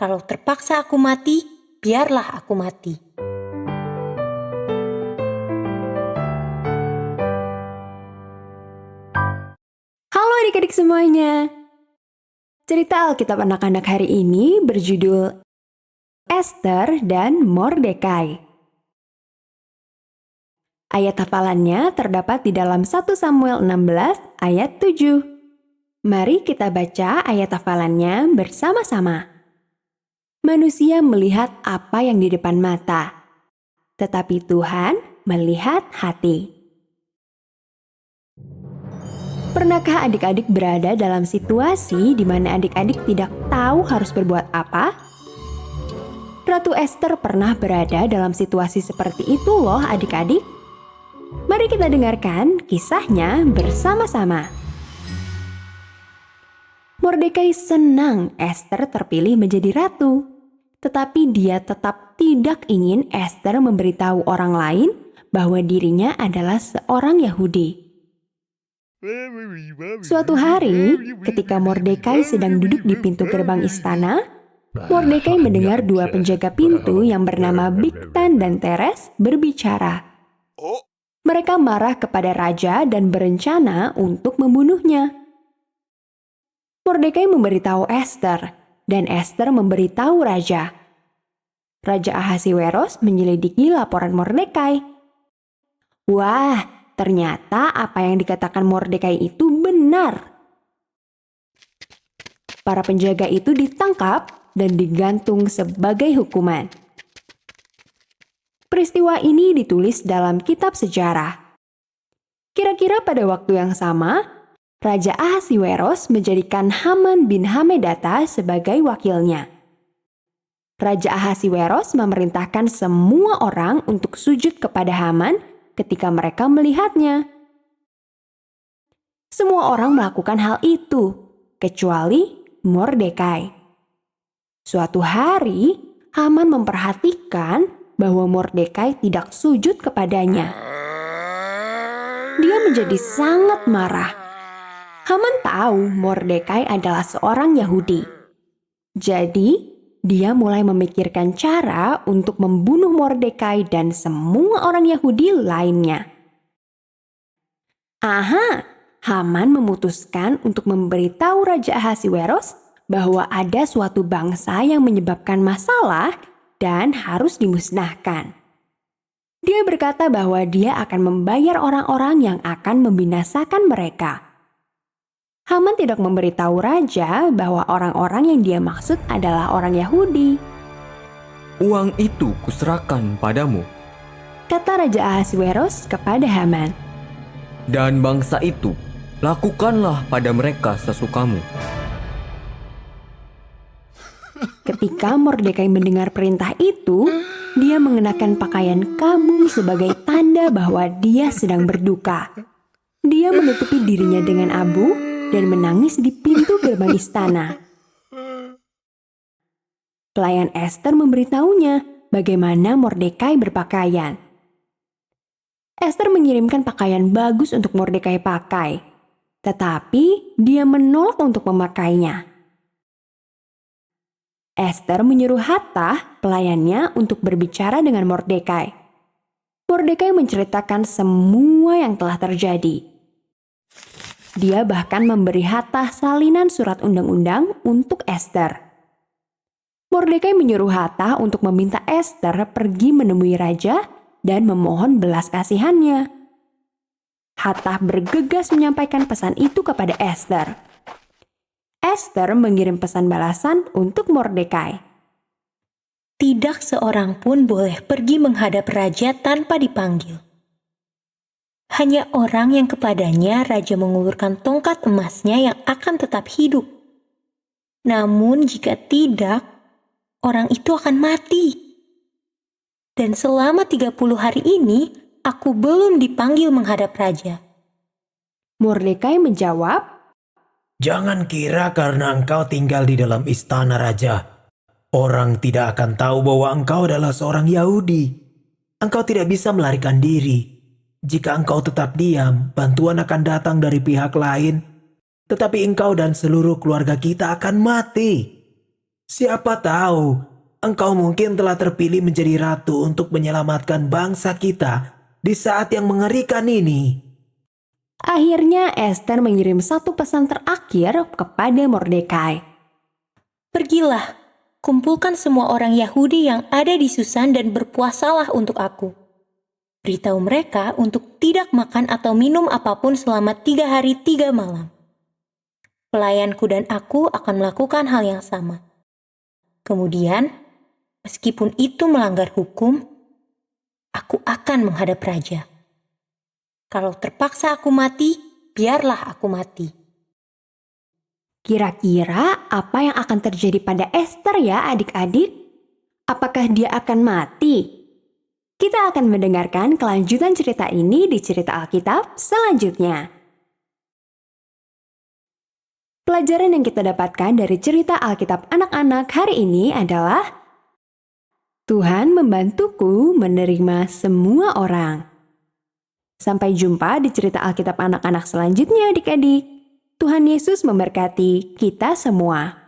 Kalau terpaksa aku mati, biarlah aku mati. Halo adik-adik semuanya. Cerita Alkitab anak-anak hari ini berjudul Ester dan Mordekai. Ayat hafalannya terdapat di dalam 1 Samuel 16 ayat 7. Mari kita baca ayat hafalannya bersama-sama. Manusia melihat apa yang di depan mata, tetapi Tuhan melihat hati. Pernahkah adik-adik berada dalam situasi di mana adik-adik tidak tahu harus berbuat apa? Ratu Ester pernah berada dalam situasi seperti itu loh adik-adik. Mari kita dengarkan kisahnya bersama-sama. Mordekai senang Ester terpilih menjadi ratu, tetapi dia tetap tidak ingin Ester memberitahu orang lain bahwa dirinya adalah seorang Yahudi. Suatu hari, ketika Mordekai sedang duduk di pintu gerbang istana, Mordekai mendengar dua penjaga pintu yang bernama Bigtan dan Teres berbicara. Mereka marah kepada raja dan berencana untuk membunuhnya. Mordekai memberitahu Ester, dan Ester memberitahu raja. Raja Ahasiweros menyelidiki laporan Mordekai. Wah, ternyata apa yang dikatakan Mordekai itu benar. Para penjaga itu ditangkap dan digantung sebagai hukuman. Peristiwa ini ditulis dalam kitab sejarah. Kira-kira pada waktu yang sama, Raja Ahasiweros menjadikan Haman bin Hamedata sebagai wakilnya. Raja Ahasiweros memerintahkan semua orang untuk sujud kepada Haman ketika mereka melihatnya. Semua orang melakukan hal itu, kecuali Mordekai. Suatu hari, Haman memperhatikan bahwa Mordekai tidak sujud kepadanya. Dia menjadi sangat marah. Haman tahu Mordekai adalah seorang Yahudi. Jadi, dia mulai memikirkan cara untuk membunuh Mordekai dan semua orang Yahudi lainnya. Haman memutuskan untuk memberitahu Raja Ahasiweros bahwa ada suatu bangsa yang menyebabkan masalah dan harus dimusnahkan. Dia berkata bahwa dia akan membayar orang-orang yang akan membinasakan mereka. Haman tidak memberitahu raja bahwa orang-orang yang dia maksud adalah orang Yahudi. Uang itu kuserahkan padamu, Kata Raja Ahasiweros kepada Haman. dan bangsa itu lakukanlah pada mereka sesukamu. Ketika Mordekai mendengar perintah itu, dia mengenakan pakaian kabung sebagai tanda bahwa dia sedang berduka. Dia menutupi dirinya dengan abu dan menangis di pintu gerbang istana. Pelayan Ester memberitahunya bagaimana Mordekai berpakaian. Ester mengirimkan pakaian bagus untuk Mordekai pakai, tetapi dia menolak untuk memakainya. Ester menyuruh Hattah, pelayannya, untuk berbicara dengan Mordekai. Mordekai menceritakan semua yang telah terjadi. Dia bahkan memberi Hattah salinan surat undang-undang untuk Ester. Mordekai menyuruh Hattah untuk meminta Ester pergi menemui raja dan memohon belas kasihannya. Hattah bergegas menyampaikan pesan itu kepada Ester. Ester mengirim pesan balasan untuk Mordekai. Tidak seorang pun boleh pergi menghadap raja tanpa dipanggil. Hanya orang yang kepadanya raja mengulurkan tongkat emasnya yang akan tetap hidup. Namun jika tidak, orang itu akan mati. Dan selama 30 hari ini, aku belum dipanggil menghadap raja. Mordekai menjawab, Jangan kira karena engkau tinggal di dalam istana raja, orang tidak akan tahu bahwa engkau adalah seorang Yahudi. Engkau tidak bisa melarikan diri. Jika engkau tetap diam, bantuan akan datang dari pihak lain, tetapi engkau dan seluruh keluarga kita akan mati. Siapa tahu, engkau mungkin telah terpilih menjadi ratu untuk menyelamatkan bangsa kita di saat yang mengerikan ini. Akhirnya Esther mengirim satu pesan terakhir kepada Mordekai. Pergilah, kumpulkan semua orang Yahudi yang ada di Susan dan berpuasalah untuk aku. Beritahu mereka untuk tidak makan atau minum apapun selama 3 hari 3 malam. Pelayanku dan aku akan melakukan hal yang sama. Kemudian, meskipun itu melanggar hukum, aku akan menghadap raja. Kalau terpaksa aku mati, biarlah aku mati. Kira-kira apa yang akan terjadi pada Esther ya adik-adik? Apakah dia akan mati? Kita akan mendengarkan kelanjutan cerita ini di cerita Alkitab selanjutnya. Pelajaran yang kita dapatkan dari cerita Alkitab anak-anak hari ini adalah Tuhan membantuku menerima semua orang. Sampai jumpa di cerita Alkitab anak-anak selanjutnya adik-adik. Tuhan Yesus memberkati kita semua.